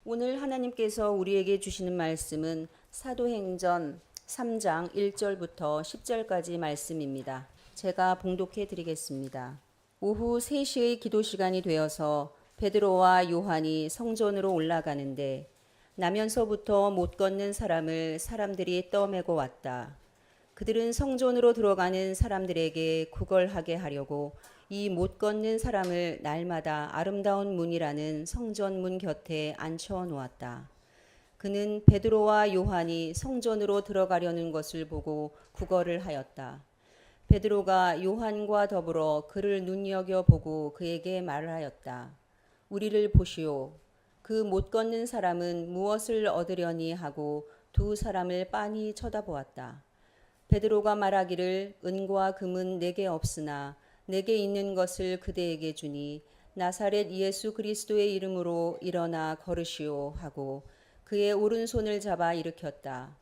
오늘 하나님께서 우리에게 주시는 말씀은 사도행전 3장 1절부터 10절까지 말씀입니다. 제가 봉독해 드리겠습니다. 오후 3시의 기도 시간이 되어서 베드로와 요한이 성전으로 올라가는데 나면서부터 못 걷는 사람을 사람들이 떠매고 왔다. 그들은 성전으로 들어가는 사람들에게 구걸하게 하려고 이 못 걷는 사람을 날마다 아름다운 문이라는 성전 문 곁에 앉혀 놓았다. 그는 베드로와 요한이 성전으로 들어가려는 것을 보고 구걸을 하였다. 베드로가 요한과 더불어 그를 눈여겨보고 그에게 말을 하였다. 우리를 보시오. 그 못 걷는 사람은 무엇을 얻으려니 하고 두 사람을 빤히 쳐다보았다. 베드로가 말하기를 은과 금은 내게 없으나 내게 있는 것을 그대에게 주니 나사렛 예수 그리스도의 이름으로 일어나 걸으시오 하고 그의 오른손을 잡아 일으켰다.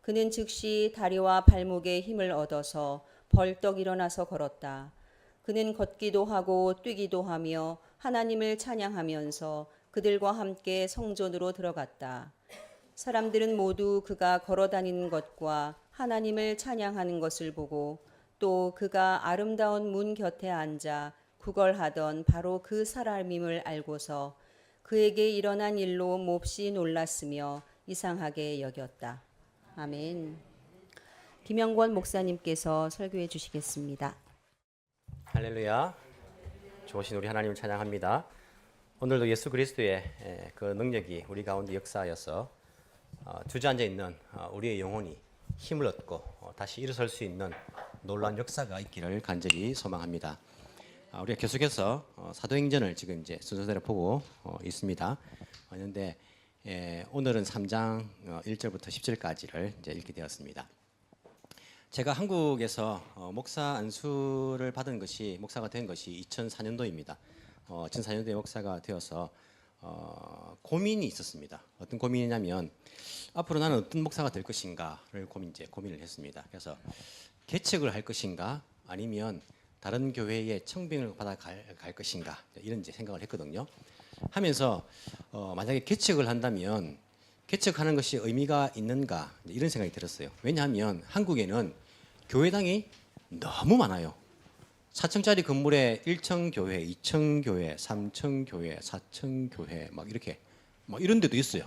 그는 즉시 다리와 발목에 힘을 얻어서 벌떡 일어나서 걸었다. 그는 걷기도 하고 뛰기도 하며 하나님을 찬양하면서 그들과 함께 성전으로 들어갔다. 사람들은 모두 그가 걸어다니는 것과 하나님을 찬양하는 것을 보고 또 그가 아름다운 문 곁에 앉아 구걸하던 바로 그 사람임을 알고서 그에게 일어난 일로 몹시 놀랐으며 이상하게 여겼다. 아멘. 김영권 목사님께서 설교해 주시겠습니다. 할렐루야. 좋으신 우리 하나님을 찬양합니다. 오늘도 예수 그리스도의 그 능력이 우리 가운데 역사하여서 주저앉아 있는 우리의 영혼이 힘을 얻고 다시 일어설 수 있는 놀라운 역사가 있기를 간절히 소망합니다. 우리가 계속해서 사도행전을 지금 이제 순서대로 보고 있습니다. 그런데 오늘은 3장 1절부터 10절까지를 이제 읽게 되었습니다. 제가 한국에서 목사 안수를 받은 것이 목사가 된 것이 2004년도입니다. 2004년도에 목사가 되어서 고민이 있었습니다. 어떤 고민이냐면 앞으로 나는 어떤 목사가 될 것인가를 고민을 했습니다. 그래서 개척을 할 것인가 아니면 다른 교회에 청빙을 받아 갈 것인가 이런 이제 생각을 했거든요. 하면서 만약에 개척을 한다면 개척하는 것이 의미가 있는가 이런 생각이 들었어요. 왜냐하면 한국에는 교회당이 너무 많아요. 4층짜리 건물에 1층 교회, 2층 교회, 3층 교회, 4층 교회 막 이렇게 막 이런 데도 있어요.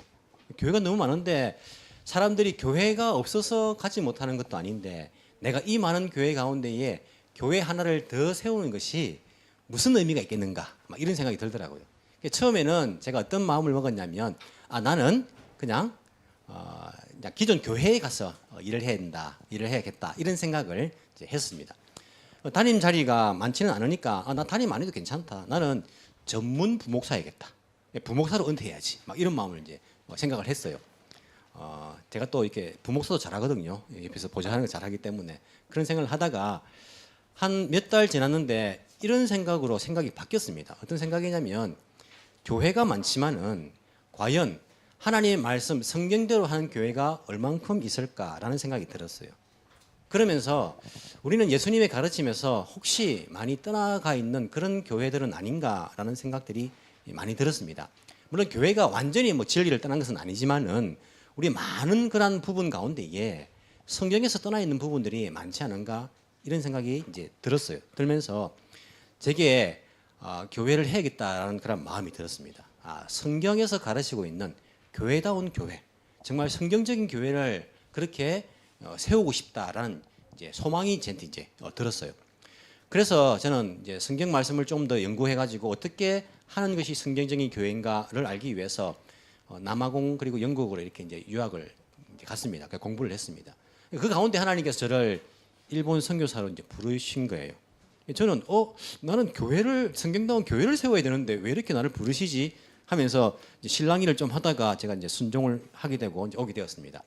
교회가 너무 많은데 사람들이 교회가 없어서 가지 못하는 것도 아닌데 내가 이 많은 교회 가운데에 교회 하나를 더 세우는 것이 무슨 의미가 있겠는가 막 이런 생각이 들더라고요. 처음에는 제가 어떤 마음을 먹었냐면 나는 그냥 기존 교회에 가서 일을 해야 된다, 일을 해야겠다 이런 생각을 이제 했습니다. 담임 자리가 많지는 않으니까 나 담임 안 해도 괜찮다. 나는 전문 부목사야겠다. 부목사로 은퇴해야지. 막 이런 마음을 이제 생각을 했어요. 제가 또 이렇게 부목사도 잘하거든요. 옆에서 보좌하는 거 잘하기 때문에 그런 생각을 하다가 한 몇 달 지났는데 이런 생각으로 생각이 바뀌었습니다. 어떤 생각이냐면 교회가 많지만은 과연 하나님의 말씀 성경대로 하는 교회가 얼만큼 있을까라는 생각이 들었어요. 그러면서 우리는 예수님의 가르침에서 혹시 많이 떠나가 있는 그런 교회들은 아닌가라는 생각들이 많이 들었습니다. 물론 교회가 완전히 진리를 떠난 것은 아니지만은 우리 많은 그런 부분 가운데에 성경에서 떠나 있는 부분들이 많지 않은가 이런 생각이 이제 들었어요. 들면서 제게 교회를 해야겠다라는 그런 마음이 들었습니다. 성경에서 가르치고 있는 교회다운 교회, 정말 성경적인 교회를 그렇게 세우고 싶다라는 이제 소망이 저한테 이제 들었어요. 그래서 저는 이제 성경 말씀을 좀 더 연구해가지고 어떻게 하는 것이 성경적인 교회인가를 알기 위해서 남아공 그리고 영국으로 이렇게 이제 유학을 이제 갔습니다. 공부를 했습니다. 그 가운데 하나님께서 저를 일본 선교사로 이제 부르신 거예요. 저는 나는 교회를 성경다운 교회를 세워야 되는데 왜 이렇게 나를 부르시지 하면서 이제 실랑이를 좀 하다가 제가 이제 순종을 하게 되고 이제 오게 되었습니다.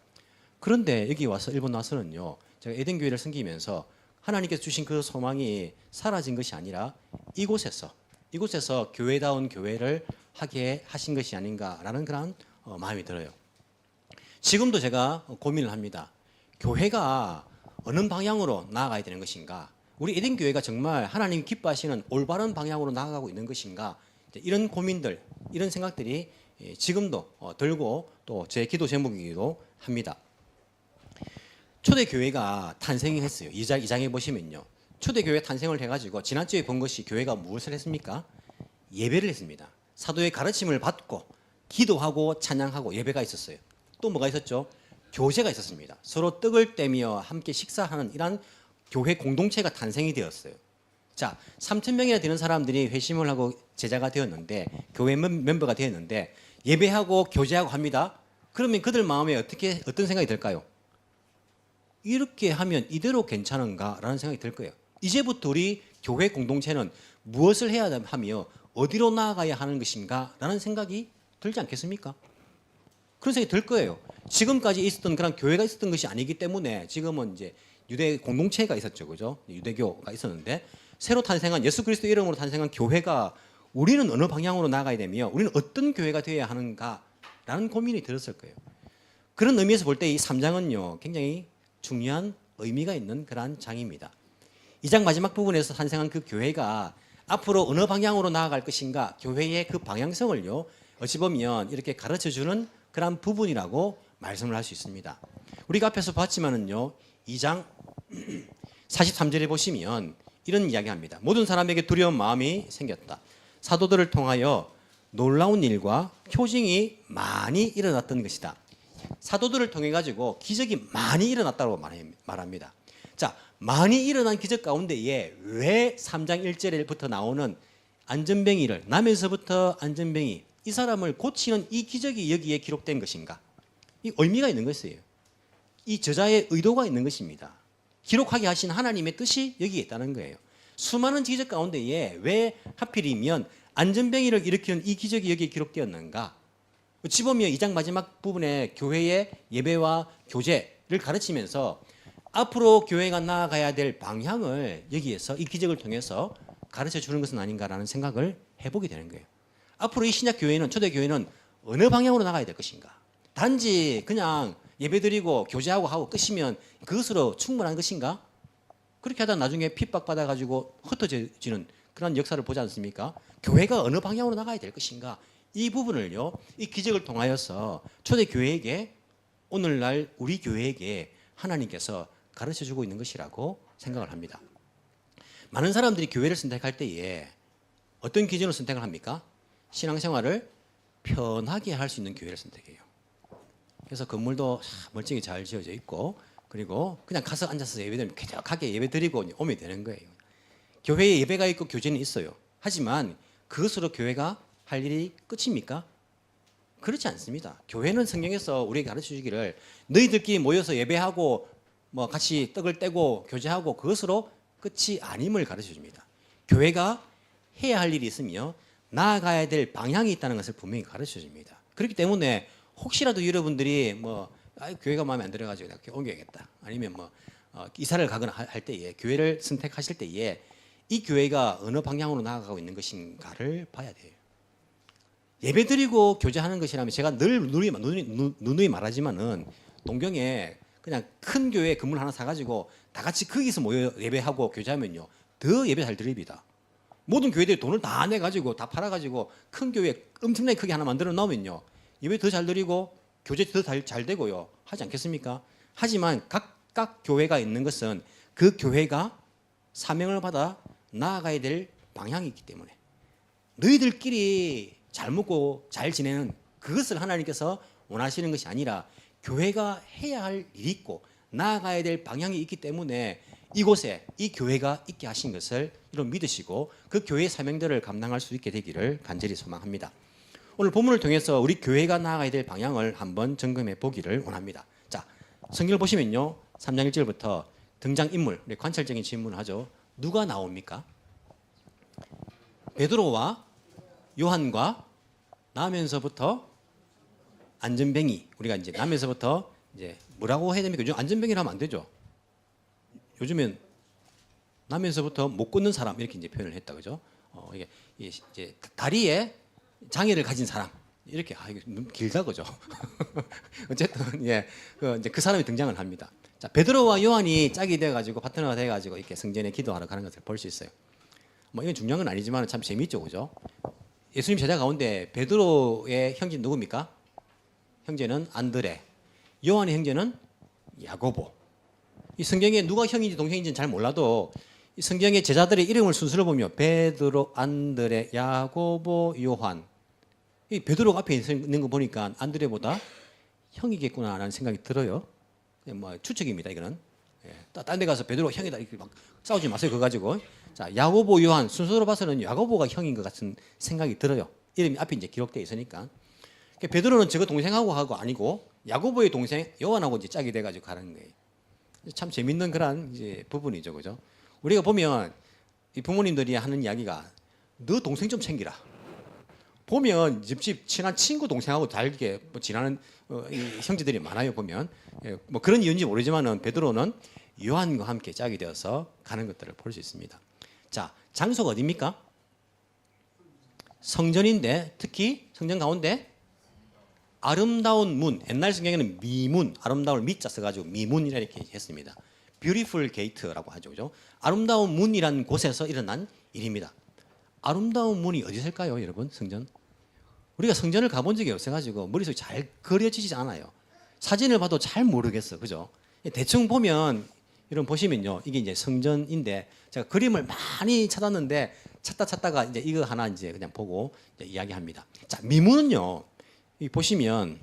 그런데 여기 와서 일본 와서는요, 제가 에덴 교회를 섬기면서 하나님께서 주신 그 소망이 사라진 것이 아니라 이곳에서 교회다운 교회를 하게 하신 것이 아닌가라는 그런 마음이 들어요. 지금도 제가 고민을 합니다. 교회가 어느 방향으로 나아가야 되는 것인가? 우리 에덴 교회가 정말 하나님이 기뻐하시는 올바른 방향으로 나아가고 있는 것인가? 이런 고민들, 이런 생각들이 지금도 들고 또 제 기도 제목이기도 합니다. 초대교회가 탄생했어요. 이 장에 보시면요. 초대교회 탄생을 해가지고 지난주에 본 것이 교회가 무엇을 했습니까? 예배를 했습니다. 사도의 가르침을 받고 기도하고 찬양하고 예배가 있었어요. 또 뭐가 있었죠? 교제가 있었습니다. 서로 떡을 떼며 함께 식사하는 이런 교회 공동체가 탄생이 되었어요. 자, 3,000명이나 되는 사람들이 회심을 하고 제자가 되었는데 교회 멤버가 되었는데 예배하고 교제하고 합니다. 그러면 그들 마음에 어떤 생각이 들까요? 이렇게 하면 이대로 괜찮은가라는 생각이 들 거예요. 이제부터 우리 교회 공동체는 무엇을 해야 하며 어디로 나아가야 하는 것인가라는 생각이 들지 않겠습니까? 그런 생각이 들 거예요. 지금까지 있었던 그런 교회가 있었던 것이 아니기 때문에 지금은 이제 유대 공동체가 있었죠, 그죠? 유대교가 있었는데 새로 탄생한 예수 그리스도 이름으로 탄생한 교회가 우리는 어느 방향으로 나가야 되며 우리는 어떤 교회가 되어야 하는가라는 고민이 들었을 거예요. 그런 의미에서 볼 때 이 3장은요 굉장히 중요한 의미가 있는 그러한 장입니다. 이 장 마지막 부분에서 탄생한 그 교회가 앞으로 어느 방향으로 나아갈 것인가 교회의 그 방향성을요 어찌 보면 이렇게 가르쳐주는 그런 부분이라고 말씀을 할 수 있습니다. 우리가 앞에서 봤지만은요 2장 43절에 보시면 이런 이야기합니다. 모든 사람에게 두려운 마음이 생겼다. 사도들을 통하여 놀라운 일과 표징이 많이 일어났던 것이다. 사도들을 통해 가지고 기적이 많이 일어났다고 말합니다. 자, 많이 일어난 기적 가운데에 왜 3장 1절부터 나오는 안전뱅이를 나면서부터 안전뱅이 이 사람을 고치는 이 기적이 여기에 기록된 것인가? 이 의미가 있는 것이에요. 이 저자의 의도가 있는 것입니다. 기록하게 하신 하나님의 뜻이 여기에 있다는 거예요. 수많은 기적 가운데에 왜 하필이면 안전뱅이를 일으키는 이 기적이 여기에 기록되었는가? 어찌 보면 2장 마지막 부분에 교회의 예배와 교제를 가르치면서 앞으로 교회가 나아가야 될 방향을 여기에서 이 기적을 통해서 가르쳐 주는 것은 아닌가라는 생각을 해보게 되는 거예요. 앞으로 이 신약 교회는 초대교회는 어느 방향으로 나가야 될 것인가? 단지 그냥 예배드리고 교제하고 하고 끝이면 그것으로 충분한 것인가? 그렇게 하다 나중에 핍박받아가지고 흩어지는 그런 역사를 보지 않습니까? 교회가 어느 방향으로 나가야 될 것인가? 이 부분을요, 이 기적을 통하여서 초대교회에게 오늘날 우리 교회에게 하나님께서 가르쳐주고 있는 것이라고 생각을 합니다. 많은 사람들이 교회를 선택할 때에 어떤 기준으로 선택을 합니까? 신앙생활을 편하게 할 수 있는 교회를 선택해요. 그래서 건물도 멀쩡히 잘 지어져 있고 그리고 그냥 가서 앉아서 예배드리면 쾌적하게 예배드리고 오면 되는 거예요. 교회에 예배가 있고 교제는 있어요. 하지만 그것으로 교회가 할 일이 끝입니까? 그렇지 않습니다. 교회는 성경에서 우리에게 가르쳐 주기를 너희들끼리 모여서 예배하고 뭐 같이 떡을 떼고 교제하고 그것으로 끝이 아님을 가르쳐 줍니다. 교회가 해야 할 일이 있으며 나아가야 될 방향이 있다는 것을 분명히 가르쳐 줍니다. 그렇기 때문에 혹시라도 여러분들이 교회가 마음에 안 들어가지고 내가 옮겨야겠다. 아니면 이사를 가거나 할 때에 교회를 선택하실 때에 이 교회가 어느 방향으로 나아가고 있는 것인가를 봐야 돼요. 예배드리고 교제하는 것이라면 제가 늘 누누이 말하지만은 동경에 그냥 큰 교회 건물 하나 사가지고 다 같이 거기서 모여 예배하고 교제하면요 더 예배 잘 드립니다. 모든 교회들이 돈을 다 내가지고 다 팔아가지고 큰 교회 엄청나게 크게 하나 만들어 놓으면요 예배 더 잘 드리고 교제 더 잘 되고요 하지 않겠습니까? 하지만 각각 교회가 있는 것은 그 교회가 사명을 받아 나아가야 될 방향이 있기 때문에 너희들끼리 잘 먹고 잘 지내는 그것을 하나님께서 원하시는 것이 아니라 교회가 해야 할 일이 있고 나아가야 될 방향이 있기 때문에 이곳에 이 교회가 있게 하신 것을 이런 믿으시고 그 교회의 사명들을 감당할 수 있게 되기를 간절히 소망합니다. 오늘 본문을 통해서 우리 교회가 나아가야 될 방향을 한번 점검해 보기를 원합니다. 자, 성경을 보시면요 3장 1절부터 등장인물, 우리 관찰적인 질문을 하죠. 누가 나옵니까? 베드로와 요한과 나면서부터 안전뱅이, 우리가 이제 나면서부터 이제 뭐라고 해야 됩니까? 요즘 안전뱅이를 하면 안 되죠. 요즘엔 나면서부터 못 걷는 사람 이렇게 이제 표현을 했다 그죠? 이게 이제 다리에 장애를 가진 사람 이렇게 이게 너무 길다 그죠? 어쨌든 이제 그 사람이 등장을 합니다. 자, 베드로와 요한이 짝이 돼 가지고 파트너가 돼 가지고 이렇게 성전에 기도하러 가는 것을 볼 수 있어요. 이건 중요한 건 아니지만 참 재미있죠, 그죠? 예수님 제자 가운데 베드로의 형제 누굽니까? 형제는 안드레. 요한의 형제는 야고보. 이 성경에 누가 형인지 동생인지는 잘 몰라도 이 성경의 제자들의 이름을 순서를 보면 베드로, 안드레, 야고보, 요한. 이 베드로가 앞에 있는 거 보니까 안드레보다 형이겠구나라는 생각이 들어요. 뭐 추측입니다. 이거는. 딴 데 가서 베드로 형이다 이렇게 막 싸우지 마세요. 그거 가지고. 자, 야고보, 요한 순서로 봐서는 야고보가 형인 것 같은 생각이 들어요. 이름이 앞에 이제 기록되어 있으니까. 베드로는 저거 동생하고 하고 아니고 야고보의 동생 요한하고 이제 짝이 돼가지고 가는 거예요. 참 재밌는 그런 이제 부분이죠, 그죠? 우리가 보면 이 부모님들이 하는 이야기가 너 동생 좀 챙기라. 보면 집 친한 친구 동생하고 다르게 뭐 지나는 이 형제들이 많아요 보면. 뭐 그런 이유인지 모르지만은 베드로는 요한과 함께 짝이 되어서 가는 것들을 볼 수 있습니다. 자, 장소가 어디입니까? 성전인데 특히 성전 가운데 아름다운 문, 옛날 성경에는 미문, 아름다운 미자 써가지고 미문이라 이렇게 했습니다. Beautiful gate라고 하죠, 그죠? 아름다운 문이란 곳에서 일어난 일입니다. 아름다운 문이 어디 있을까요, 여러분? 성전? 우리가 성전을 가본 적이 없어가지고 머릿속에 잘 그려지지 않아요. 사진을 봐도 잘 모르겠어, 그죠? 대충 보면 이런 보시면요, 이게 이제 성전인데 제가 그림을 많이 찾았는데 찾다가 이제 이거 하나 이제 그냥 보고 이제 이야기합니다. 자, 미문은요, 이 보시면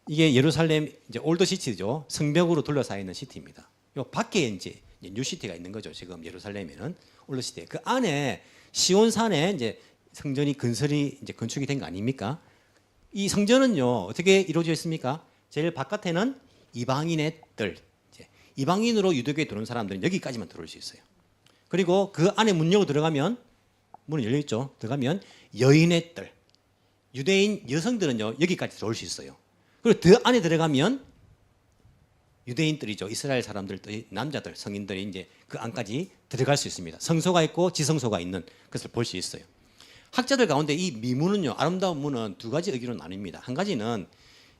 이게 예루살렘 이제 올드 시티죠, 성벽으로 둘러싸여 있는 시티입니다. 요 밖에 이제 뉴 시티가 있는 거죠. 지금 예루살렘에는 올드 시티. 그 안에 시온산에 이제 성전이 건설이 이제 건축이 된 거 아닙니까? 이 성전은요 어떻게 이루어져 있습니까? 제일 바깥에는 이방인의 뜰, 이제 이방인으로 유대교에 들어온 사람들은 여기까지만 들어올 수 있어요. 그리고 그 안에 문 열고 들어가면 문은 열려 있죠. 들어가면 여인의 뜰, 유대인 여성들은요 여기까지 들어올 수 있어요. 그리고 그 안에 들어가면 유대인들이죠. 이스라엘 사람들, 남자들, 성인들이 이제 그 안까지 들어갈 수 있습니다. 성소가 있고 지성소가 있는 것을 볼 수 있어요. 학자들 가운데 이 미문은요, 아름다운 문은 두 가지 의견으로 나뉩니다. 한 가지는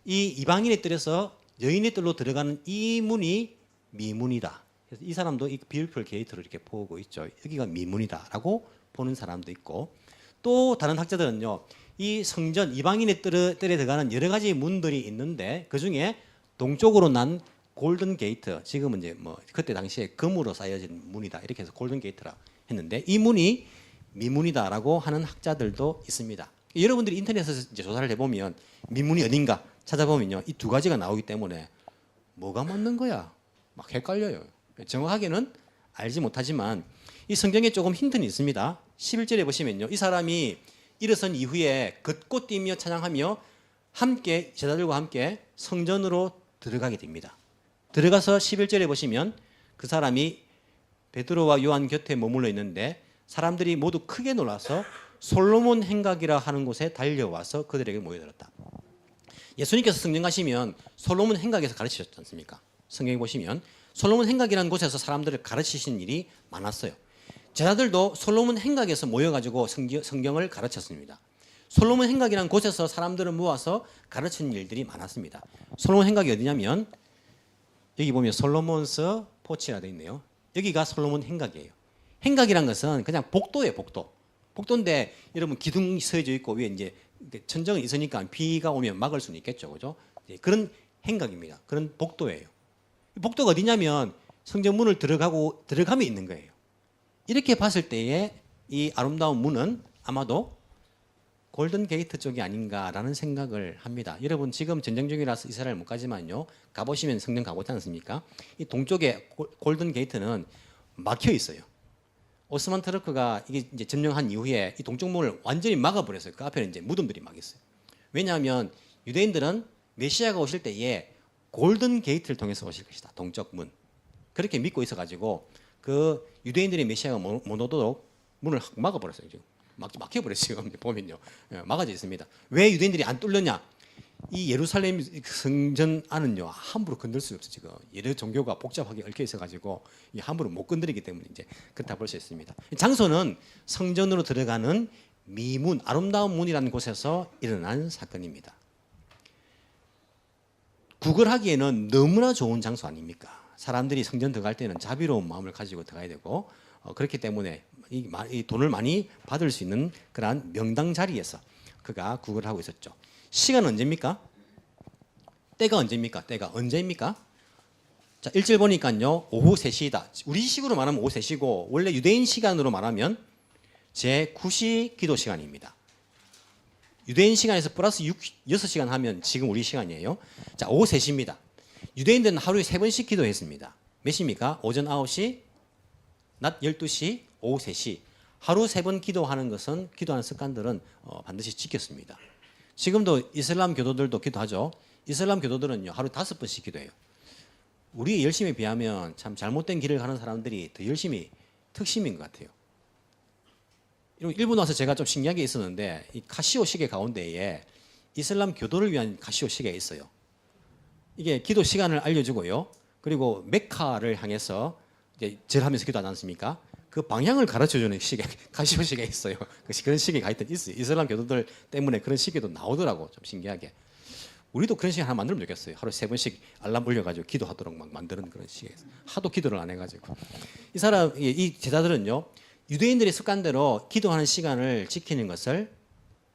이 이방인의 뜰에서 여인의 뜰로 들어가는 이 문이 미문이다. 그래서 이 사람도 이 beautiful gate로 이렇게 보고 있죠. 여기가 미문이다라고 보는 사람도 있고, 또 다른 학자들은요, 이 성전 이방인의 뜰에 들어가는 여러 가지 문들이 있는데 그 중에 동쪽으로 난 골든 게이트, 지금은 이제 뭐 그때 당시에 금으로 쌓여진 문이다 이렇게 해서 골든 게이트라 했는데 이 문이 미문이다라고 하는 학자들도 있습니다. 여러분들이 인터넷에서 이제 조사를 해보면 미문이 어딘가 찾아보면요 이 두 가지가 나오기 때문에 뭐가 맞는 거야 막 헷갈려요. 정확하게는 알지 못하지만 이 성경에 조금 힌트는 있습니다. 11절에 보시면요 이 사람이 일어선 이후에 걷고 뛰며 찬양하며 함께 제자들과 함께 성전으로 들어가게 됩니다. 들어가서 11절에 보시면 그 사람이 베드로와 요한 곁에 머물러 있는데 사람들이 모두 크게 놀라서 솔로몬 행각이라 하는 곳에 달려와서 그들에게 모여들었다. 예수님께서 성경 가시면 솔로몬 행각에서 가르치셨지 않습니까? 성경에 보시면 솔로몬 행각이라는 곳에서 사람들을 가르치신 일이 많았어요. 제자들도 솔로몬 행각에서 모여가지고 성경을 가르쳤습니다. 솔로몬 행각이라는 곳에서 사람들을 모아서 가르치는 일들이 많았습니다. 솔로몬 행각이 어디냐면 여기 보면 솔로몬스 포치라 되어 있네요. 여기가 솔로몬 행각이에요. 행각이란 것은 그냥 복도예요, 복도. 복도인데 여러분 기둥이 서해져 있고 위에 이제 천정이 있으니까 비가 오면 막을 수는 있겠죠, 그죠? 그런 행각입니다. 그런 복도예요. 복도가 어디냐면 성전문을 들어가면 있는 거예요. 이렇게 봤을 때에 이 아름다운 문은 아마도 골든 게이트 쪽이 아닌가라는 생각을 합니다. 여러분 지금 전쟁 중이라서 이스라엘 못 가지만요. 가보시면 성전 가보지 않습니까? 이 동쪽에 골든 게이트는 막혀 있어요. 오스만 터르크가 이게 이제 점령한 이후에 이 동쪽 문을 완전히 막아버렸어요. 그 앞에는 이제 무덤들이 막 있어요. 왜냐하면 유대인들은 메시아가 오실 때에 골든 게이트를 통해서 오실 것이다. 동쪽 문. 그렇게 믿고 있어가지고 그 유대인들이 메시아가 못 오도록 문을 막아버렸어요. 지금 막혀버렸어요. 지금 보면요, 막아져 있습니다. 왜 유대인들이 안 뚫렸냐? 이 예루살렘 성전 안은요 함부로 건들 수 없어요. 지금 여러 종교가 복잡하게 얽혀 있어가지고 함부로 못 건드리기 때문에 이제 그렇다 볼 수 있습니다. 장소는 성전으로 들어가는 미문, 아름다운 문이라는 곳에서 일어난 사건입니다. 구걸하기에는 너무나 좋은 장소 아닙니까? 사람들이 성전 들어갈 때는 자비로운 마음을 가지고 들어가야 되고 그렇기 때문에 이 돈을 많이 받을 수 있는 그러한 명당 자리에서 그가 구걸을 하고 있었죠. 시간은 언제입니까? 때가 언제입니까? 때가 언제입니까? 자, 1절 보니까요. 오후 3시이다. 우리식으로 말하면 오후 3시고 원래 유대인 시간으로 말하면 제9시 기도 시간입니다. 유대인 시간에서 플러스 6시간 하면 지금 우리 시간이에요. 자, 오후 3시입니다. 유대인들은 하루에 3번씩 기도했습니다. 몇 시입니까? 오전 9시, 낮 12시, 오후 3시. 하루 3번 기도하는 것은 기도하는 습관들은 반드시 지켰습니다. 지금도 이슬람 교도들도 기도하죠. 이슬람 교도들은요. 하루 5번씩 기도해요. 우리 열심에 비하면 참 잘못된 길을 가는 사람들이 더 열심히 특심인 것 같아요. 일본 와서 제가 좀 신기한 게 있었는데 이 카시오 시계 가운데에 이슬람 교도를 위한 카시오 시계가 있어요. 이게 기도 시간을 알려주고요. 그리고 메카를 향해서 이제 절하면서 기도하지 않습니까? 그 방향을 가르쳐주는 시계, 카시오 시계가 있어요. 그런 시계가 하여튼 있어요. 이슬람 교도들 때문에 그런 시계도 나오더라고. 좀 신기하게. 우리도 그런 시계 하나 만들면 좋겠어요. 하루 3번씩 알람 올려가지고 기도하도록 막 만드는 그런 시계. 하도 기도를 안 해가지고. 이 제자들은요. 유대인들의 습관대로 기도하는 시간을 지키는 것을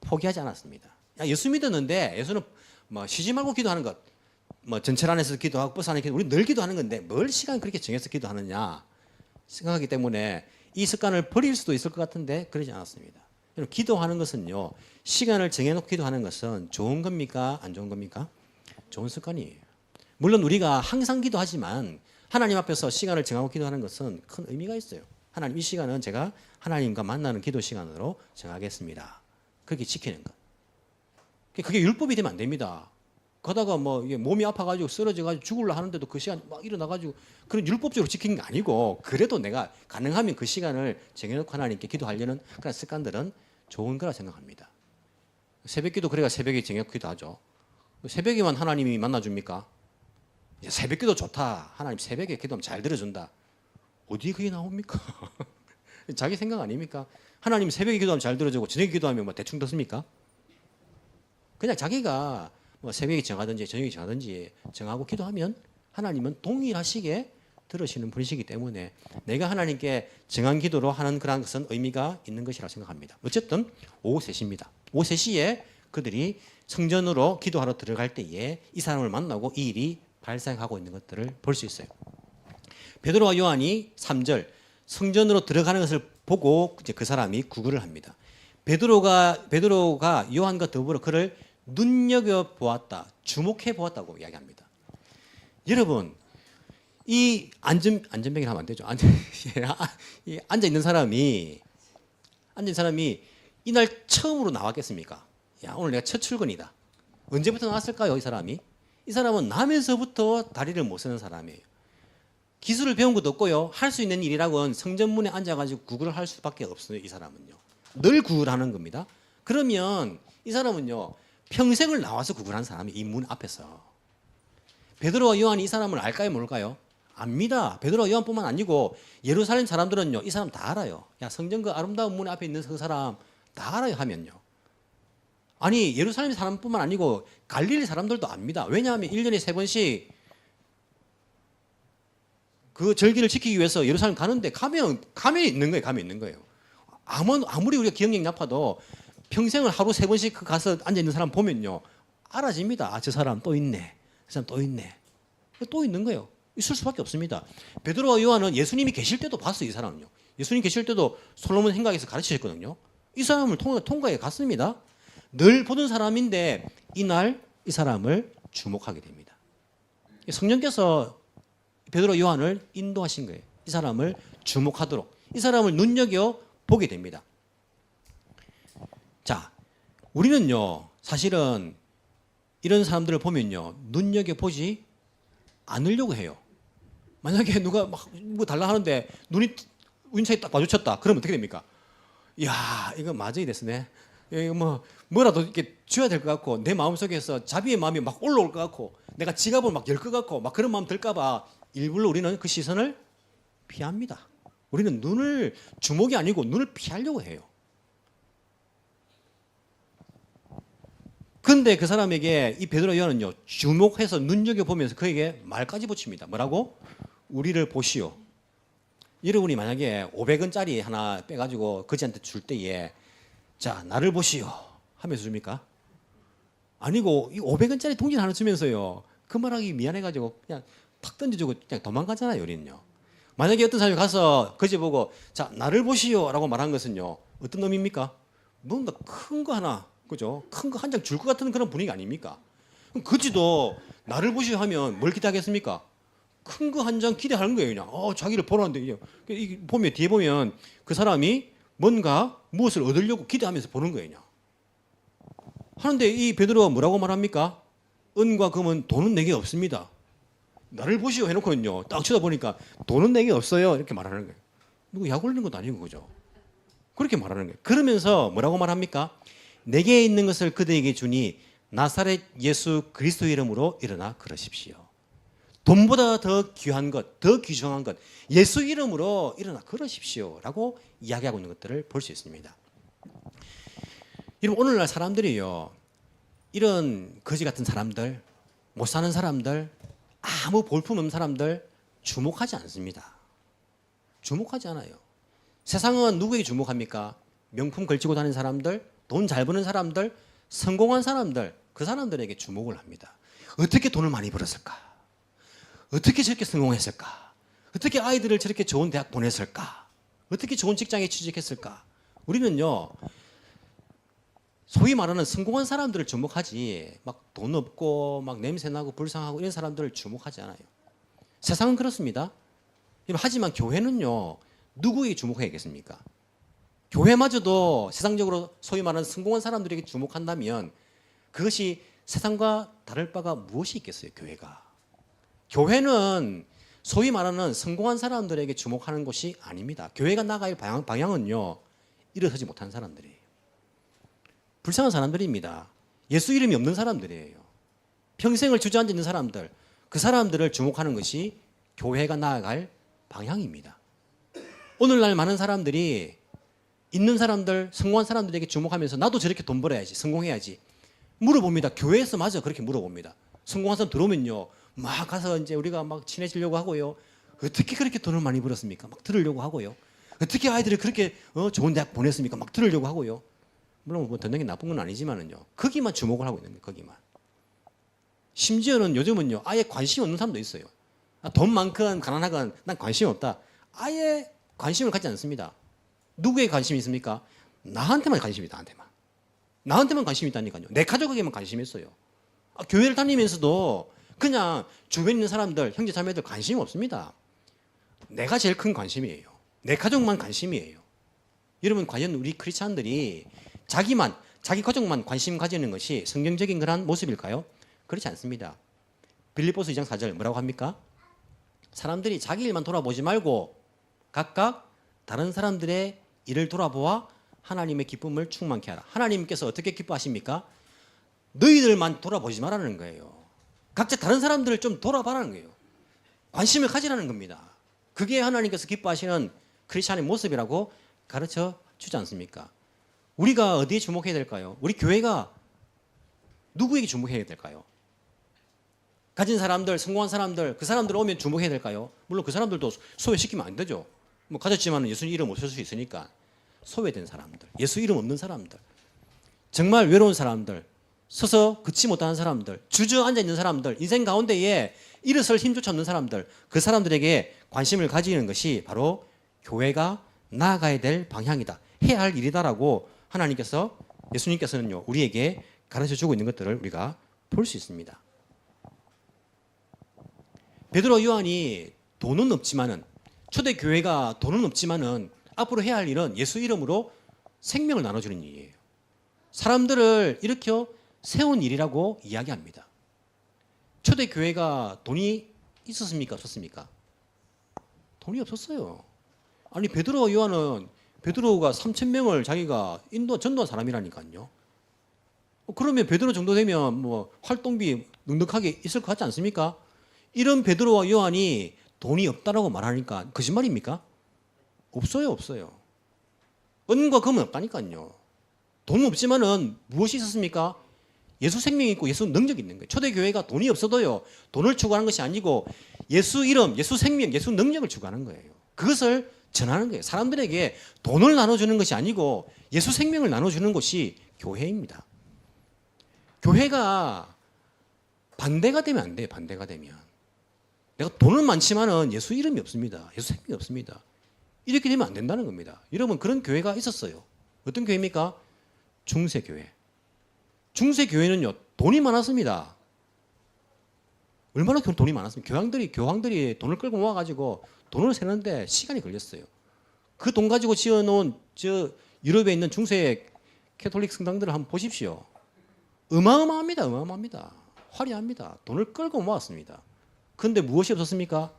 포기하지 않았습니다. 예수 믿었는데 예수는 뭐 쉬지 말고 기도하는 것, 뭐 전철 안에서 기도하고 버스 안에서 우리 늘 기도하는 건데 뭘 시간 그렇게 정해서 기도하느냐 생각하기 때문에 이 습관을 버릴 수도 있을 것 같은데 그러지 않았습니다. 기도하는 것은요 시간을 정해놓고 기도하는 것은 좋은 겁니까 안 좋은 겁니까? 좋은 습관이에요. 물론 우리가 항상 기도하지만 하나님 앞에서 시간을 정하고 기도하는 것은 큰 의미가 있어요. 하나님 이 시간은 제가 하나님과 만나는 기도 시간으로 정하겠습니다. 그렇게 지키는 것. 그게 율법이 되면 안 됩니다. 가다가 뭐 몸이 아파가지고 쓰러져가지고 죽으려 하는데도 그 시간 막 일어나가지고 그런 율법적으로 지킨 게 아니고 그래도 내가 가능하면 그 시간을 정해놓고 하나님께 기도하려는 그런 습관들은 좋은 거라 생각합니다. 새벽기도 그래가 새벽에 정해놓고 기도하죠. 새벽에만 하나님이 만나줍니까? 새벽기도 좋다. 하나님 새벽에 기도하면 잘 들어준다. 어디 그게 나옵니까? 자기 생각 아닙니까? 하나님 새벽에 기도하면 잘 들어주고 저녁에 기도하면 뭐 대충 듣습니까? 그냥 자기가 뭐 새벽에 정하든지 저녁에 정하든지 정하고 기도하면 하나님은 동일하시게 들으시는 분이시기 때문에 내가 하나님께 정한 기도로 하는 그런 것은 의미가 있는 것이라고 생각합니다. 어쨌든 오후 3시입니다. 오후 3시에 그들이 성전으로 기도하러 들어갈 때에 이 사람을 만나고 이 일이 발생하고 있는 것들을 볼 수 있어요. 베드로와 요한이 3절 성전으로 들어가는 것을 보고 이제 그 사람이 구걸을 합니다. 베드로가 요한과 더불어 그를 눈여겨 보았다, 주목해 보았다고 이야기합니다. 여러분, 이 안전뱅이를 하면 안 되죠. 앉아 있는 사람이 이날 처음으로 나왔겠습니까? 야, 오늘 내가 첫 출근이다. 언제부터 나왔을까요, 이 사람이? 이 사람은 나면서부터 다리를 못 쓰는 사람이에요. 기술을 배운 것도 없고요. 할 수 있는 일이라고는 성전문에 앉아가지고 구걸을 할 수밖에 없어요. 이 사람은요. 늘 구걸하는 겁니다. 그러면 이 사람은요. 평생을 나와서 구걸한 사람이 이 문 앞에서. 베드로와 요한이 이 사람을 알까요? 모를까요? 압니다. 베드로와 요한뿐만 아니고 예루살렘 사람들은요. 이 사람 다 알아요. 야, 성전 그 아름다운 문 앞에 있는 그 사람 다 알아요 하면요. 아니 예루살렘 사람뿐만 아니고 갈릴리 사람들도 압니다. 왜냐하면 1년에 3번씩 그 절기를 지키기 위해서 예루살렘 가는데 가면 있는 거예요. 가면 있는 거예요. 아무리 우리가 기억력이 나빠도 평생을 하루 3번씩 가서 앉아 있는 사람 보면요 알아집니다. 아, 저 사람 또 있네. 저 사람 또 있네. 또 있는 거예요. 있을 수밖에 없습니다. 베드로와 요한은 예수님이 계실 때도 봤어요. 이 사람은요. 예수님 계실 때도 솔로몬 행각에서 가르치셨거든요. 이 사람을 통과해 갔습니다. 늘 보던 사람인데 이날 이 사람을 주목하게 됩니다. 성령께서 베드로 요한을 인도하신 거예요. 이 사람을 주목하도록, 이 사람을 눈여겨 보게 됩니다. 자, 우리는요 사실은 이런 사람들을 보면요 눈여겨 보지 않으려고 해요. 만약에 누가 막 뭐 달라 하는데 눈이 운차에 딱 마주쳤다. 그러면 어떻게 됩니까? 야, 이거 맞아야 됐네. 이거 뭐라도 이렇게 줘야 될 것 같고 내 마음속에서 자비의 마음이 막 올라올 것 같고 내가 지갑을 막 열 것 같고 막 그런 마음 들까봐 일부러 우리는 그 시선을 피합니다. 우리는 눈을 주목이 아니고 눈을 피하려고 해요. 근데 그 사람에게 이 베드로 요한은요 주목해서 눈여겨보면서 그에게 말까지 붙입니다. 뭐라고? 우리를 보시오. 여러분이 만약에 500원짜리 하나 빼가지고 거지한테 줄 때에 자 나를 보시오 하면서 줍니까? 아니고 이 500원짜리 동전 하나 주면서요 그 말하기 미안해가지고 그냥 탁 던져주고 그냥 도망가잖아요. 우리는요. 만약에 어떤 사람이 가서 거지 보고 자 나를 보시오라고 말한 것은요 어떤 의미입니까? 뭔가 큰 거 하나 그죠? 큰 거 한 장 줄 것 같은 그런 분위기 아닙니까? 그럼 거지도 나를 보시오 하면 뭘 기대하겠습니까? 큰 거 한 장 기대하는 거예요. 그냥 자기를 보라는데 이게 보면 뒤에 보면 그 사람이 뭔가 무엇을 얻으려고 기대하면서 보는 거예요. 그냥. 하는데 이 베드로가 뭐라고 말합니까? 은과 금은 돈은 내게 없습니다. 나를 보시오 해놓고는요 딱 쳐다보니까 돈은 내게 없어요 이렇게 말하는 거예요. 누구 약 올리는 것도 아니고 그죠? 그렇게 말하는 거예요. 그러면서 뭐라고 말합니까? 내게 있는 것을 그들에게 주니 나사렛 예수 그리스도의 이름으로 일어나 그러십시오. 돈보다 더 귀한 것, 더 귀중한 것, 예수 이름으로 일어나 그러십시오라고 이야기하고 있는 것들을 볼 수 있습니다. 여러분 오늘날 사람들이요 이런 거지 같은 사람들, 못 사는 사람들, 아무 볼품없는 사람들 주목하지 않습니다. 주목하지 않아요. 세상은 누구에게 주목합니까? 명품 걸치고 다니는 사람들, 돈 잘 버는 사람들, 성공한 사람들, 그 사람들에게 주목을 합니다. 어떻게 돈을 많이 벌었을까? 어떻게 저렇게 성공했을까? 어떻게 아이들을 저렇게 좋은 대학 보냈을까? 어떻게 좋은 직장에 취직했을까? 우리는요 소위 말하는 성공한 사람들을 주목하지 막 돈 없고 막 냄새나고 불쌍하고 이런 사람들을 주목하지 않아요. 세상은 그렇습니다. 하지만 교회는요 누구에게 주목해야겠습니까? 교회마저도 세상적으로 소위 말하는 성공한 사람들에게 주목한다면 그것이 세상과 다를 바가 무엇이 있겠어요? 교회는 소위 말하는 성공한 사람들에게 주목하는 곳이 아닙니다. 교회가 나갈 방향은요 일어서지 못한 사람들이에요. 불쌍한 사람들입니다. 예수 이름이 없는 사람들이에요. 평생을 주저앉아 있는 사람들, 그 사람들을 주목하는 것이 교회가 나아갈 방향입니다. 오늘날 많은 사람들이 있는 사람들, 성공한 사람들에게 주목하면서 나도 저렇게 돈 벌어야지, 성공해야지 물어봅니다. 교회에서 마저 그렇게 물어봅니다. 성공한 사람 들어오면요 막 가서 이제 우리가 막 친해지려고 하고요. 어떻게 그렇게 돈을 많이 벌었습니까? 막 들으려고 하고요. 어떻게 아이들을 그렇게 좋은 대학 보냈습니까? 막 들으려고 하고요. 물론 뭐 던전이 나쁜 건 아니지만은요. 거기만 주목을 하고 있는 거예요. 거기만. 심지어는 요즘은요. 아예 관심이 없는 사람도 있어요. 돈 많건 가난하건 난 관심이 없다. 아예 관심을 갖지 않습니다. 누구에 관심이 있습니까? 나한테만 관심이 있다. 나한테만 관심이 있다니까요. 내 가족에게만 관심이 있어요. 교회를 다니면서도 그냥 주변에 있는 사람들, 형제 자매들 관심이 없습니다. 내가 제일 큰 관심이에요. 내 가족만 관심이에요. 여러분 과연 우리 크리스찬들이 자기 가족만 관심 가지는 것이 성경적인 그런 모습일까요? 그렇지 않습니다. 빌립보서 2장 4절 뭐라고 합니까? 사람들이 자기 일만 돌아보지 말고 각각 다른 사람들의 일을 돌아보아 하나님의 기쁨을 충만케 하라. 하나님께서 어떻게 기뻐하십니까? 너희들만 돌아보지 말라는 거예요. 각자 다른 사람들을 좀 돌아봐라는 거예요. 관심을 가지라는 겁니다. 그게 하나님께서 기뻐하시는 크리스찬의 모습이라고 가르쳐 주지 않습니까? 우리가 어디에 주목해야 될까요? 우리 교회가 누구에게 주목해야 될까요? 가진 사람들, 성공한 사람들, 그 사람들 오면 주목해야 될까요? 물론 그 사람들도 소외시키면 안 되죠. 뭐 가졌지만 예수 이름 없을 수 있으니까 소외된 사람들, 예수 이름 없는 사람들, 정말 외로운 사람들, 서서 걷지 못하는 사람들, 주저앉아 있는 사람들, 인생 가운데에 일어설 힘조차 없는 사람들, 그 사람들에게 관심을 가지는 것이 바로 교회가 나아가야 될 방향이다. 해야 할 일이다라고 하나님께서, 예수님께서는요 우리에게 가르쳐주고 있는 것들을 우리가 볼 수 있습니다. 베드로 요한이 돈은 없지만은, 초대교회가 돈은 없지만은 앞으로 해야 할 일은 예수 이름으로 생명을 나눠주는 일이에요. 사람들을 일으켜 세운 일이라고 이야기합니다. 초대교회가 돈이 있었습니까? 없었습니까? 돈이 없었어요. 아니 베드로와 요한은, 베드로가 3,000명을 자기가 전도한 사람이라니까요. 그러면 베드로 정도 되면 뭐 활동비 넉넉하게 있을 것 같지 않습니까? 이런 베드로와 요한이 돈이 없다라고 말하니까 거짓말입니까? 없어요. 은과 금은 없다니까요. 돈 없지만은 무엇이 있었습니까? 예수 생명이 있고 예수 능력이 있는 거예요. 초대교회가 돈이 없어도요 돈을 추구하는 것이 아니고 예수 이름, 예수 생명, 예수 능력을 추구하는 거예요. 그것을 전하는 거예요. 사람들에게 돈을 나눠주는 것이 아니고 예수 생명을 나눠주는 것이 교회입니다. 교회가 반대가 되면 안 돼요. 반대가 되면. 내가 돈은 많지만은 예수 이름이 없습니다. 예수 생명이 없습니다. 이렇게 되면 안 된다는 겁니다. 여러분 그런 교회가 있었어요. 어떤 교회입니까? 중세교회. 중세교회는요 돈이 많았습니다. 얼마나 돈이 많았습니까? 교황들이 돈을 끌고 모아가지고 돈을 세는데 시간이 걸렸어요. 그 돈 가지고 지어놓은 저 유럽에 있는 중세 캐톨릭 성당들을 한번 보십시오. 어마어마합니다. 어마어마합니다. 화려합니다. 돈을 끌고 모았습니다. 그런데 무엇이 없었습니까?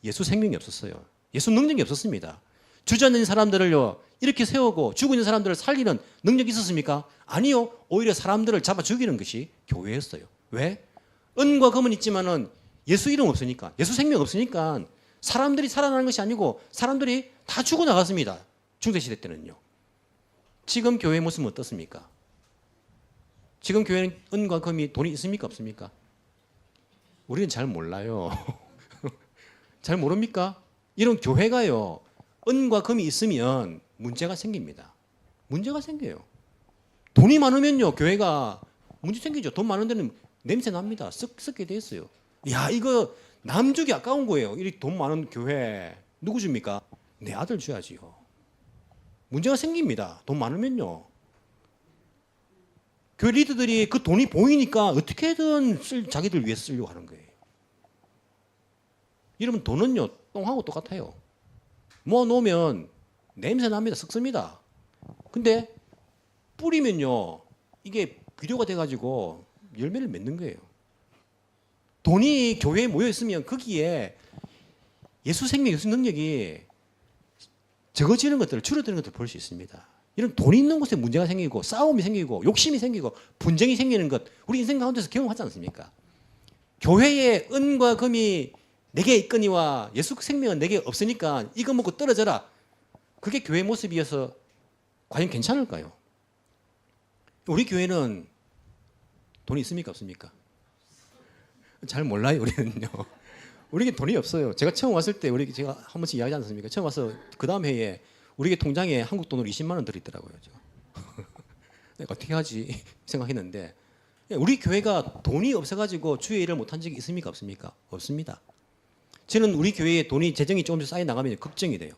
예수 생명이 없었어요. 예수 능력이 없었습니다. 주저앉은 사람들을요 이렇게 세우고 죽어 있는 사람들을 살리는 능력이 있었습니까? 아니요. 오히려 사람들을 잡아 죽이는 것이 교회였어요. 왜? 은과 금은 있지만은 예수 이름 없으니까, 예수 생명 없으니까 사람들이 살아나는 것이 아니고 사람들이 다 죽어 나갔습니다. 중세시대 때는요. 지금 교회의 모습은 어떻습니까? 지금 교회는 은과 금이 돈이 있습니까? 없습니까? 우리는 잘 몰라요. 잘 모릅니까? 이런 교회가요. 은과 금이 있으면 문제가 생깁니다. 문제가 생겨요. 돈이 많으면요. 교회가 문제 생기죠. 돈 많은 데는 냄새 납니다. 썩게 돼 있어요. 야, 이거 남 주기 아까운 거예요. 이 돈 많은 교회 누구 줍니까? 내 아들 줘야지요. 문제가 생깁니다. 돈 많으면요. 교회 리더들이 그 돈이 보이니까 어떻게든 자기들 위해 쓰려고 하는 거예요. 이러면 돈은요 똥하고 똑같아요. 모아놓으면 냄새 납니다. 썩습니다. 근데 뿌리면요 이게 비료가 돼가지고 열매를 맺는 거예요. 돈이 교회에 모여 있으면 거기에 예수 생명, 예수 능력이 적어지는 것들을 줄어드는 것들을 볼 수 있습니다. 이런 돈이 있는 곳에 문제가 생기고 싸움이 생기고 욕심이 생기고 분쟁이 생기는 것 우리 인생 가운데서 경험하지 않습니까? 교회에 은과 금이 내게 있거니와 예수 생명은 내게 없으니까 이거 먹고 떨어져라. 그게 교회 모습이어서 과연 괜찮을까요? 우리 교회는 돈이 있습니까? 없습니까? 잘 몰라요, 우리는요. 우리에게 돈이 없어요. 제가 처음 왔을 때 제가 한 번씩 이야기하지 않습니까? 처음 와서 그 다음 해에 우리 통장에 한국 돈으로 20만 원 들어있더라고요. 내가 어떻게 하지 생각했는데 우리 교회가 돈이 없어가지고 주의 일을 못한 적이 있습니까? 없습니까? 없습니다. 저는 우리 교회에 돈이 재정이 조금씩 쌓여 나가면 걱정이 돼요.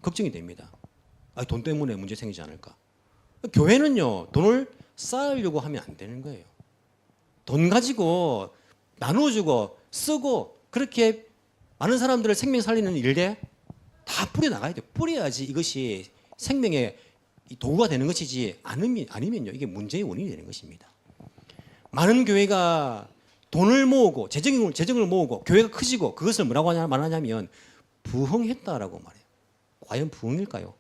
걱정이 됩니다. 돈 때문에 문제 생기지 않을까? 교회는요 돈을 쌓으려고 하면 안 되는 거예요. 돈 가지고 나눠주고 쓰고 그렇게 많은 사람들을 생명 살리는 일에 다 뿌려 나가야 돼요. 뿌려야지 이것이 생명의 도구가 되는 것이지 아니면요 이게 문제의 원인이 되는 것입니다. 많은 교회가 돈을 모으고 재정을 모으고 교회가 커지고 그것을 뭐라고 말하냐면 부흥했다라고 말해요. 과연 부흥일까요?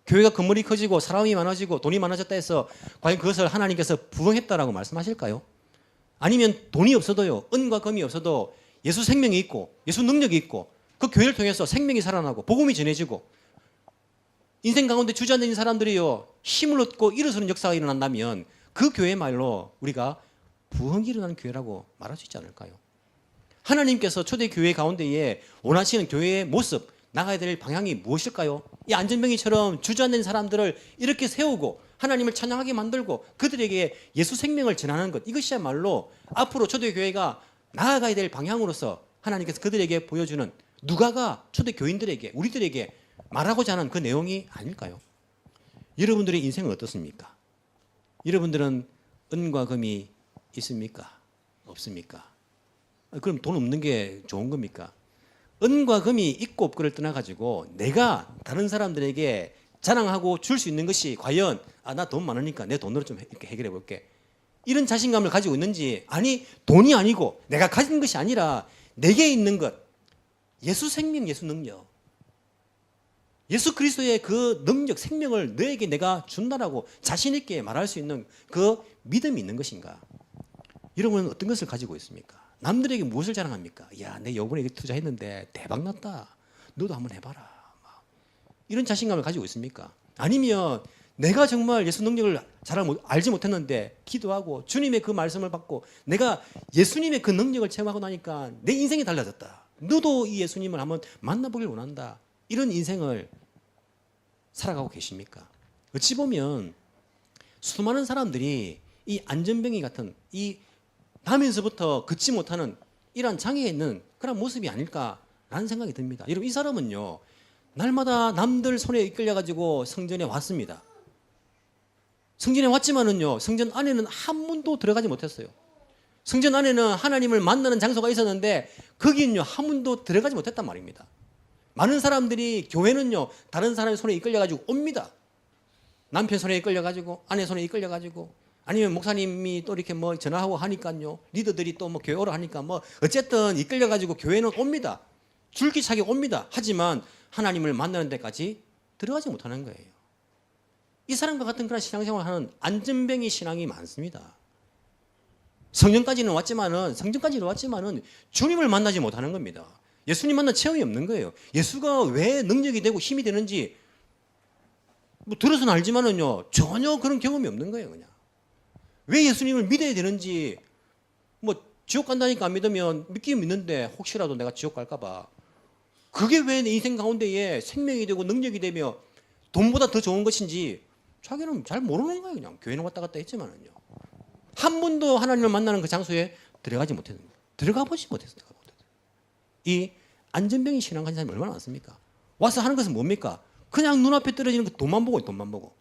교회가 건물이 커지고 사람이 많아지고 돈이 많아졌다 해서 과연 그것을 하나님께서 부흥했다라고 말씀하실까요? 아니면 돈이 없어도요 은과 금이 없어도 예수 생명이 있고 예수 능력이 있고 그 교회를 통해서 생명이 살아나고 복음이 전해지고 인생 가운데 주저앉은 사람들이요 힘을 얻고 일어서는 역사가 일어난다면 그 교회말로 우리가 부흥이 일어나는 교회라고 말할 수 있지 않을까요? 하나님께서 초대교회 가운데에 원하시는 교회의 모습 나가야 될 방향이 무엇일까요? 이 안전병이처럼 주저앉은 사람들을 이렇게 세우고 하나님을 찬양하게 만들고 그들에게 예수 생명을 전하는 것 이것이야말로 앞으로 초대교회가 나아가야 될 방향으로서 하나님께서 그들에게 보여주는 누가가 초대교인들에게 우리들에게 말하고자 하는 그 내용이 아닐까요? 여러분들의 인생은 어떻습니까? 여러분들은 은과 금이 있습니까? 없습니까? 그럼 돈 없는 게 좋은 겁니까? 은과 금이 있고 없고를 떠나가지고 내가 다른 사람들에게 자랑하고 줄 수 있는 것이 과연 나 돈 많으니까 내 돈으로 좀 이렇게 해결해 볼게 이런 자신감을 가지고 있는지 아니 돈이 아니고 내가 가진 것이 아니라 내게 있는 것 예수 생명 예수 능력 예수 그리스도의 그 능력 생명을 너에게 내가 준다라고 자신 있게 말할 수 있는 그 믿음이 있는 것인가? 여러분은 어떤 것을 가지고 있습니까? 남들에게 무엇을 자랑합니까? 야, 내 요번에 이렇게 투자했는데 대박 났다. 너도 한번 해봐라. 이런 자신감을 가지고 있습니까? 아니면 내가 정말 예수 능력을 잘 알지 못했는데 기도하고 주님의 그 말씀을 받고 내가 예수님의 그 능력을 체험하고 나니까 내 인생이 달라졌다. 너도 이 예수님을 한번 만나보길 원한다. 이런 인생을 살아가고 계십니까? 어찌 보면 수많은 사람들이 이 안전병이 같은 이 나면서부터 걷지 못하는 이러한 장애에 있는 그런 모습이 아닐까라는 생각이 듭니다. 여러분 이 사람은요 날마다 남들 손에 이끌려 가지고 성전에 왔습니다. 성전에 왔지만은요 성전 안에는 한 문도 들어가지 못했어요. 성전 안에는 하나님을 만나는 장소가 있었는데 거기는요 한 문도 들어가지 못했단 말입니다. 많은 사람들이 교회는요 다른 사람의 손에 이끌려 가지고 옵니다. 남편 손에 이끌려 가지고 아내 손에 이끌려 가지고 아니면 목사님이 또 이렇게 뭐 전화하고 하니까요 리더들이 또 뭐 교회 오라 하니까 뭐 어쨌든 이끌려 가지고 교회는 옵니다. 줄기차게 옵니다. 하지만 하나님을 만나는 데까지 들어가지 못하는 거예요. 이 사람과 같은 그런 신앙생활을 하는 안전뱅이 신앙이 많습니다. 성전까지는 왔지만은 주님을 만나지 못하는 겁니다. 예수님 만난 체험이 없는 거예요. 예수가 왜 능력이 되고 힘이 되는지 뭐 들어서는 알지만은요 전혀 그런 경험이 없는 거예요. 그냥 왜 예수님을 믿어야 되는지 뭐 지옥 간다니까 안 믿으면 믿긴 믿는데 혹시라도 내가 지옥 갈까봐 그게 왜 내 인생 가운데에 생명이 되고 능력이 되며 돈보다 더 좋은 것인지 자기는 잘 모르는 거예요. 그냥 교회는 왔다 갔다 했지만은요 한 번도 하나님을 만나는 그 장소에 들어가지 못했는 거예요. 들어가 보지 못했어요. 이 안전병이 신앙 가진 사람이 얼마나 많습니까? 와서 하는 것은 뭡니까? 그냥 눈앞에 떨어지는 그 돈만 보고 돈만 보고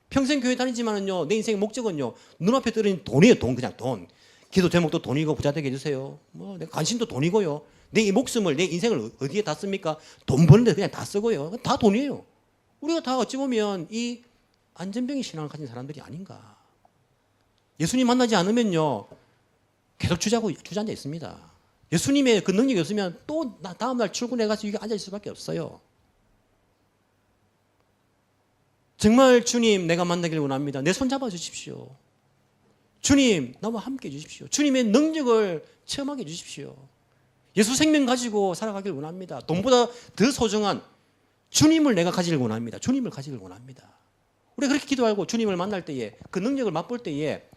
평생 교회 다니지만은요 내 인생의 목적은요 눈앞에 떨어지는 돈이에요. 돈 그냥 돈. 기도 제목도 돈이고 부자 되게 해주세요. 뭐 내 관심도 돈이고요. 내 이 목숨을 내 인생을 어디에 다 씁니까? 돈 버는데 그냥 다 쓰고요. 다 돈이에요. 우리가 다 어찌 보면 이 안전병이 신앙을 가진 사람들이 아닌가. 예수님 만나지 않으면요 계속 주저앉아 있습니다. 예수님의 그 능력이 없으면 또 다음날 출근해가지고 여기 앉아있을 수밖에 없어요. 정말 주님 내가 만나길 원합니다. 내 손 잡아주십시오. 주님 나와 함께 해주십시오. 주님의 능력을 체험하게 해주십시오. 예수 생명 가지고 살아가길 원합니다. 돈보다 더 소중한 주님을 내가 가지길 원합니다. 주님을 가지길 원합니다. 우리가 그렇게 기도하고 주님을 만날 때에 그 능력을 맛볼 때에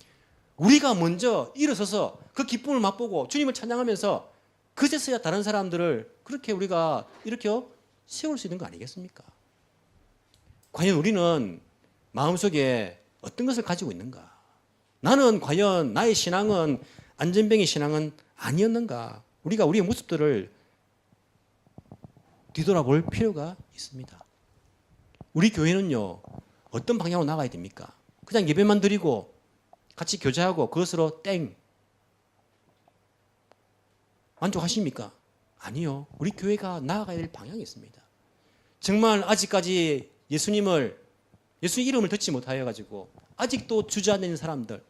우리가 먼저 일어서서 그 기쁨을 맛보고 주님을 찬양하면서 그제서야 다른 사람들을 그렇게 우리가 이렇게 세울 수 있는 거 아니겠습니까? 과연 우리는 마음속에 어떤 것을 가지고 있는가? 나는 과연 나의 신앙은 안전병의 신앙은 아니었는가? 우리가 우리의 모습들을 뒤돌아볼 필요가 있습니다. 우리 교회는요 어떤 방향으로 나가야 됩니까? 그냥 예배만 드리고 같이 교제하고 그것으로 땡 만족하십니까? 아니요. 우리 교회가 나아가야 될 방향이 있습니다. 정말 아직까지 예수 이름을 듣지 못하여 가지고 아직도 주저앉는 사람들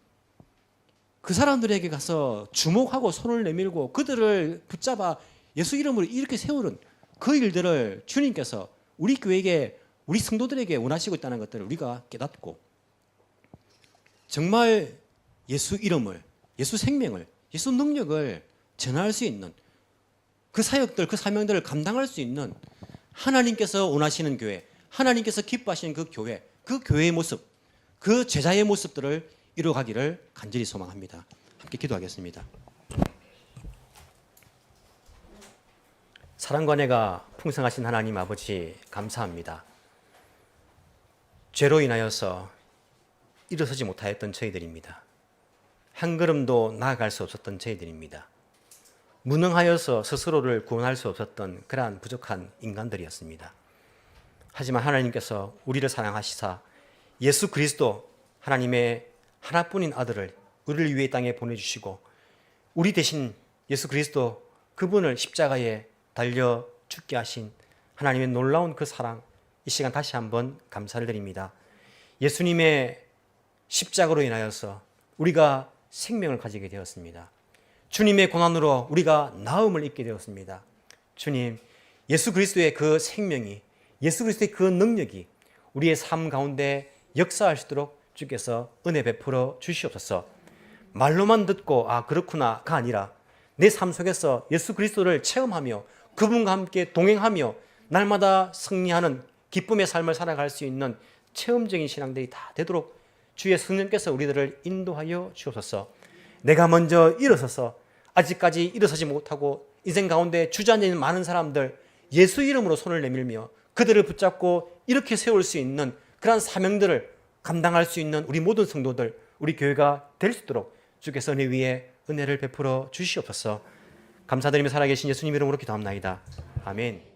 그 사람들에게 가서 주목하고 손을 내밀고 그들을 붙잡아 예수 이름으로 이렇게 세우는 그 일들을 주님께서 우리 교회에게 우리 성도들에게 원하시고 있다는 것들을 우리가 깨닫고 정말 예수 이름을 예수 생명을 예수 능력을 전할 수 있는 그 사역들 그 사명들을 감당할 수 있는 하나님께서 원하시는 교회 하나님께서 기뻐하시는 그 교회의 모습 그 제자의 모습들을 이루어가기를 간절히 소망합니다. 함께 기도하겠습니다. 사랑과 은혜가 풍성하신 하나님 아버지 감사합니다. 죄로 인하여서 일어서지 못하였던 저희들입니다. 한 걸음도 나아갈 수 없었던 저희들입니다. 무능하여서 스스로를 구원할 수 없었던 그러한 부족한 인간들이었습니다. 하지만 하나님께서 우리를 사랑하시사 예수 그리스도 하나님의 하나뿐인 아들을 우리를 위해 땅에 보내주시고 우리 대신 예수 그리스도 그분을 십자가에 달려 죽게 하신 하나님의 놀라운 그 사랑 이 시간 다시 한번 감사를 드립니다. 예수님의 십자가로 인하여서 우리가 생명을 가지게 되었습니다. 주님의 고난으로 우리가 나음을 입게 되었습니다. 주님, 예수 그리스도의 그 생명이 예수 그리스도의 그 능력이 우리의 삶 가운데 역사할 수 있도록 주께서 은혜 베풀어 주시옵소서. 말로만 듣고 아 그렇구나가 아니라 내 삶 속에서 예수 그리스도를 체험하며 그분과 함께 동행하며 날마다 승리하는 기쁨의 삶을 살아갈 수 있는 체험적인 신앙들이 다 되도록 주의 성령께서 우리들을 인도하여 주옵소서. 내가 먼저 일어서서 아직까지 일어서지 못하고 인생 가운데 주저앉아 있는 많은 사람들 예수 이름으로 손을 내밀며 그들을 붙잡고 이렇게 세울 수 있는 그러한 사명들을 감당할 수 있는 우리 모든 성도들, 우리 교회가 될 수 있도록 주께서 내 위에 은혜를 베풀어 주시옵소서. 감사드리며 살아계신 예수님 이름으로 기도합나이다. 아멘.